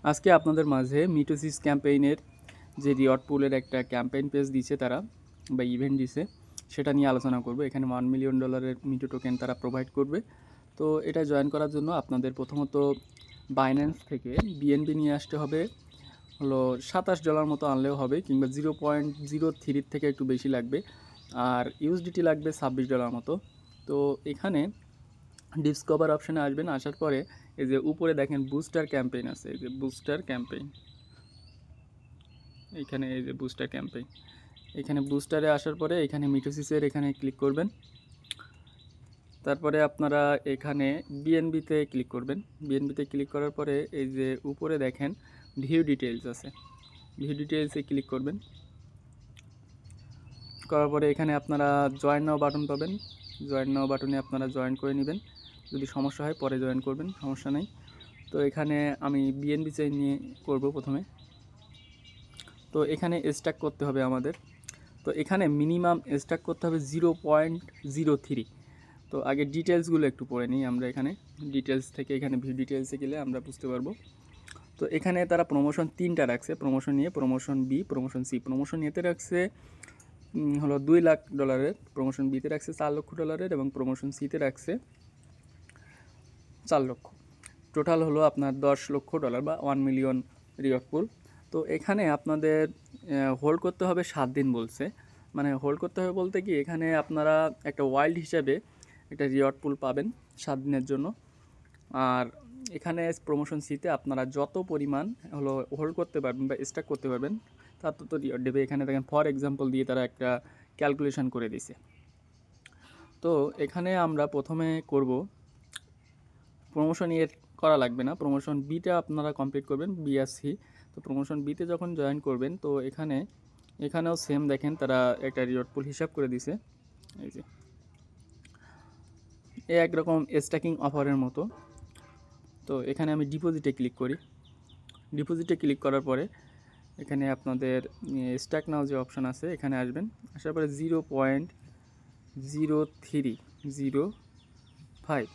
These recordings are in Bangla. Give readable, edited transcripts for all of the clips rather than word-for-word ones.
আজকে আপনাদের মাঝে মিটোসিস ক্যাম্পেইনের যে রিওয়ার্ড পুলের একটা ক্যাম্পেইন পেজ দিছে তারা বা ইভেন্ট দিছে সেটা নিয়ে আলোচনা করব। এখানে $1 মিলিয়ন মিটো টোকেন তারা প্রোভাইড করবে। তো এটা জয়েন করার জন্য আপনাদের প্রথমত বাইন্যান্স থেকে বিএনবি নিয়ে আসতে হবে, হলো $27 মতো আনলেও হবে, কিংবা 0.03 থেকে একটু বেশি লাগবে। আর ইউএসডিটি লাগবে $26 মতো। তো এখানে ডিসকভার অপশানে আসবেন, আসার পরে এই যে উপরে দেখেন বুস্টার ক্যাম্পেইন আছে, এই যে বুস্টার ক্যাম্পেইন, এইখানে এই যে বুস্টার ক্যাম্পেইন, এখানে বুস্টারে আসার পরে এখানে মিটোসিসের এখানে ক্লিক করবেন। তারপরে আপনারা এখানে বিএনবিতে ক্লিক করবেন। বিএনবিতে ক্লিক করার পরে এই যে উপরে দেখেন ভিউ ডিটেইলস আছে, ভিউ ডিটেইলসে ক্লিক করবেন। করার পরে এখানে আপনারা জয়েন নাও বাটন পাবেন, জয়েন নাও বাটনে আপনারা জয়েন করে নেবেন। যদি সমস্যা হয় পরে জয়েন করবেন, সমস্যা নেই। তো এখানে আমি বিএনবি চাই নিয়ে করব প্রথমে। তো এখানে স্ট্যাক করতে হবে আমাদের। তো এখানে মিনিমাম স্ট্যাক করতে হবে 0.03। তো আগে ডিটেলসগুলো একটু পড়ে নিই আমরা। এখানে ডিটেলস থেকে এখানে ভিউ ডিটেলসে গেলে আমরা বুঝতে পারবো। তো এখানে তারা প্রমোশন 3টা রাখছে, promotion A, promotion B, promotion C. Promotion এতে রাখছে হলো $2 লাখ, প্রমোশন বিতে রাখছে $4 লক্ষ, এবং প্রমোশন সিতে রাখছে 4 লক্ষ। টোটাল হলো আপনার $10 লক্ষ বা 1 মিলিয়ন রিওয়ার্ড পুল। তো এখানে আপনাদের হোল্ড করতে হবে 7 দিন বলছে। মানে হোল্ড করতে হবে বলতে কি, এখানে আপনারা একটা ওয়াইল্ড হিসাবে একটা রিওয়ার্ড পুল পাবেন 7 দিনের জন্য। আর এখানে প্রমোশন সিতে আপনারা যত পরিমাণ হলো হোল্ড করতে পারবেন বা স্ট্যাক করতে পারবেন তার তত রিওয়ার্ড দেবে। এখানে দেখেন ফর এক্সাম্পল দিয়ে তারা একটা ক্যালকুলেশন করে দিছে। তো এখানে আমরা প্রথমে করব প্রমোশন এর করা লাগবে না, প্রমোশন বিটা আপনারা কমপ্লিট করবেন, বি আর সি। তো প্রমোশন বিতে যখন জয়েন করবেন তো এখানেও সেম দেখেন তারা একটা রিওয়ার্ড পুল হিসাব করে দিছে। এই যে একরকম স্ট্যাকিং অফারের মতো। তো এখানে আমি ডিপোজিটে ক্লিক করি। ডিপোজিটে ক্লিক করার পরে এখানে আপনাদের স্ট্যাক নাও যে অপশান আছে এখানে আসবেন। আসার পরে 0.0305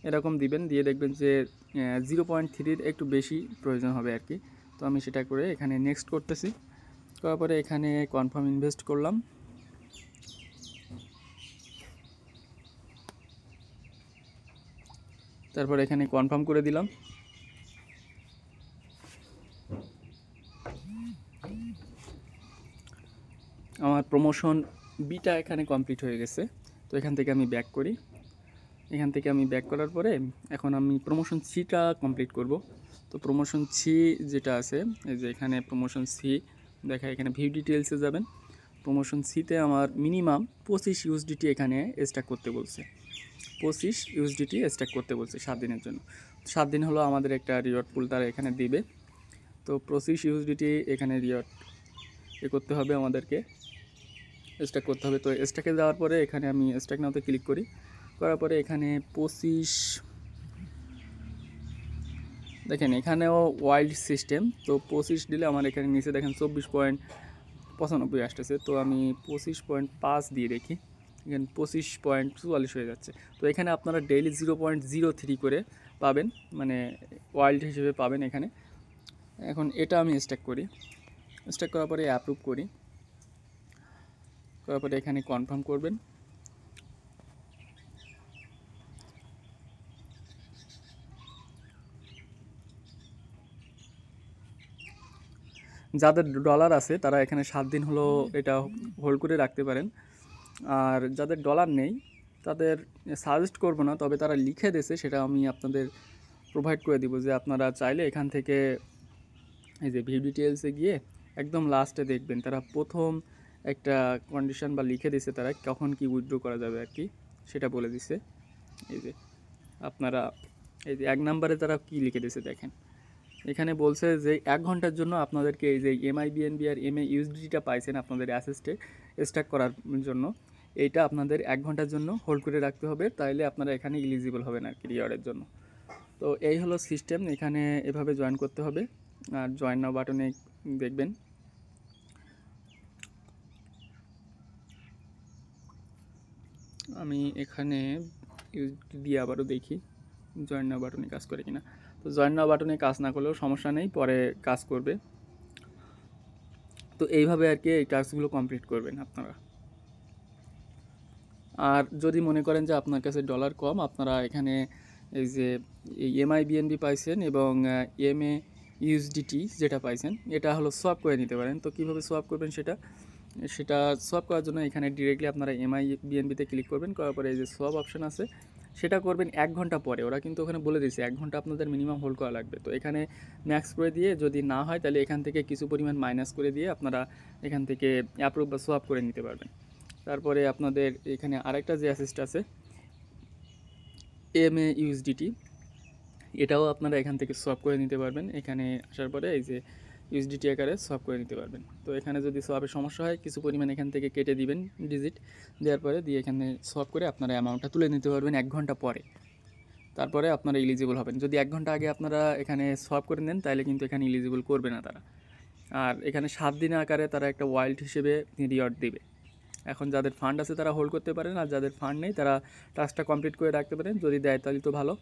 এরকম দিবেন, দিয়ে দেখবেন যে 0.3 একটু বেশি প্রয়োজন হবে আর কি। তো আমি সেটা করে এখানে নেক্সট করতেছি। করার পরে এখানে কনফার্ম ইনভেস্ট করলাম। তারপর এখানে কনফার্ম করে দিলাম। আমার প্রমোশন বিটা এখানে কমপ্লিট হয়ে গেছে। তো এখান থেকে আমি ব্যাক করি। এখান থেকে আমি ব্যাক করার পরে এখন আমি প্রমোশন সিটা কমপ্লিট করব। তো প্রমোশন সি যেটা আছে, এই যে এখানে প্রমোশন সি দেখা, এখানে ভিউ ডিটেলসে যাবেন। প্রমোশন সিতে আমার মিনিমাম 25 ইউএসডিটি এখানে স্ট্যাক করতে বলছে, 25 ইউএসডিটি স্ট্যাক করতে বলছে 7 দিনের জন্য। 7 দিন হলো আমাদের একটা রিওয়ার্ড পুল তারা এখানে দিবে। তো 25 ইউএসডিটি এখানে রিওয়ার্ড করতে হবে আমাদেরকে, স্ট্যাক করতে হবে। তো স্ট্যাকে যাওয়ার পরে এখানে আমি স্ট্যাক নাওতে ক্লিক করি। করার পরে এখানে 25 দেখেন, এখানেও ওয়াইল্ড সিস্টেম। তো 25 দিলে আমার এখানে নিচে দেখেন 24.95 আসতেছে। তো আমি 25.5 দিয়ে দেখি, এখানে 25.44 হয়ে যাচ্ছে। তো এখানে আপনারা ডেইলি 0.03 করে পাবেন, মানে ওয়াইল্ড হিসেবে পাবেন এখানে। এখন এটা আমি স্ট্যাক করি। স্ট্যাক করার পরে অ্যাপ্রুভ করি। করার পরে এখানে কনফার্ম করবেন। যাদের ডলার আছে তারা এখানে 7 দিন হলো এটা হোল্ড করে রাখতে পারেন। আর যাদের ডলার নেই তাদের সাজেস্ট করব না, তবে তারা লিখে দিয়েছে সেটা আমি আপনাদের প্রোভাইড করে দিব, যে আপনারা চাইলে এখান থেকে এই যে ভিউ ডিটেলসে গিয়ে একদম লাস্টে দেখবেন তারা প্রথম একটা কন্ডিশন বা লিখে দিয়েছে তারা কখন কি উইথড্র করা যাবে আর কি, সেটা বলে দিছে। এই যে আপনারা এই যে 1 নম্বরে তারা কি লিখে দিয়েছে দেখেন, এখানে বলছে যে 1 ঘন্টার জন্য আপনাদেরকে এই যে এমআইবিএনবি আর এমএ ইউএসডিটা পাইছেন আপনাদের অ্যাসেস্টে স্ট্যাক করার জন্য, এইটা আপনাদের 1 ঘন্টার জন্য হোল্ড করে রাখতে হবে, তাইলে আপনারা এখানে এলিজিবল হবেন আর কি রিওয়ার্ডের জন্য। তো এই হলো সিস্টেম, এখানে এভাবে জয়েন করতে হবে। আর জয়েন নাও বাটনে দেখবেন আমি এখানে ইউএসডি দিয়ে আবারও দেখি। জয়েন নাও বাটনে কাজ করে কিনা। তো জয়েন নাও বাটনে কাজ না করলেও সমস্যা নেই, পরে কাজ করবে। তো এইভাবে আর কি এই টাস্কগুলো কমপ্লিট করবেন আপনারা। আর যদি মনে করেন যে আপনার কাছে ডলার কম, আপনারা এখানে এই যে এমআই বিএনবি পাইছেন এবং এমএ ইউএসডিটি যেটা পাইছেন, এটা হলো সোয়াপ করে নিতে পারেন। তো কীভাবে সোয়াপ করবেন সেটা সোয়াপ করার জন্য এখানে ডিরেক্টলি আপনারা এমআই বিএনবিতে ক্লিক করবেন, করার পরে এই যে সোয়াপ অপশন আছে সেটা করবেন 1 ঘন্টা পরে। ওরা কিন্তু ওখানে বলে দিয়েছে 1 ঘন্টা আপনাদের মিনিমাম হোল্ড করা লাগবে। তো এখানে ম্যাক্স করে দিয়ে যদি না হয় তাহলে এখান থেকে কিছু পরিমাণ মাইনাস করে দিয়ে আপনারা এখান থেকে অ্যাপ্রুভ বা সোয়াপ করে নিতে পারবেন। তারপরে আপনাদের এখানে আরেকটা যে অ্যাসেসট আছে এমএ ইউএসডিটি, এটাও আপনারা এখান থেকে সোয়াপ করে নিতে পারবেন। এখানে আসার পরে এই যে ইউএসডিটি আকারে সোয়াপ করে নিতে পারবেন। তো এখানে যদি সোয়াপের সমস্যা হয় কিছু পরিমাণ এখান থেকে কেটে দিবেন ডিজিট, দেওয়ার পরে দিয়ে এখানে সোয়াপ করে আপনারা অ্যামাউন্টটা তুলে নিতে পারবেন 1 ঘন্টা পরে। তারপরে আপনারা এলিজিবল হবেন। যদি 1 ঘন্টা আগে আপনারা এখানে সোয়াপ করে নেন তাহলে কিন্তু এখানে এলিজিবল করবে না তারা। আর এখানে 7 দিনের আকারে তারা একটা ওয়াইল্ড হিসেবে রিওয়ার্ড দিবে। এখন যাদের ফান্ড আছে তারা হোল্ড করতে পারেন, আর যাদের ফান্ড নেই তারা টাস্কটা কমপ্লিট করে রাখতে পারেন। যদি দেয় তাহলে তো ভালো।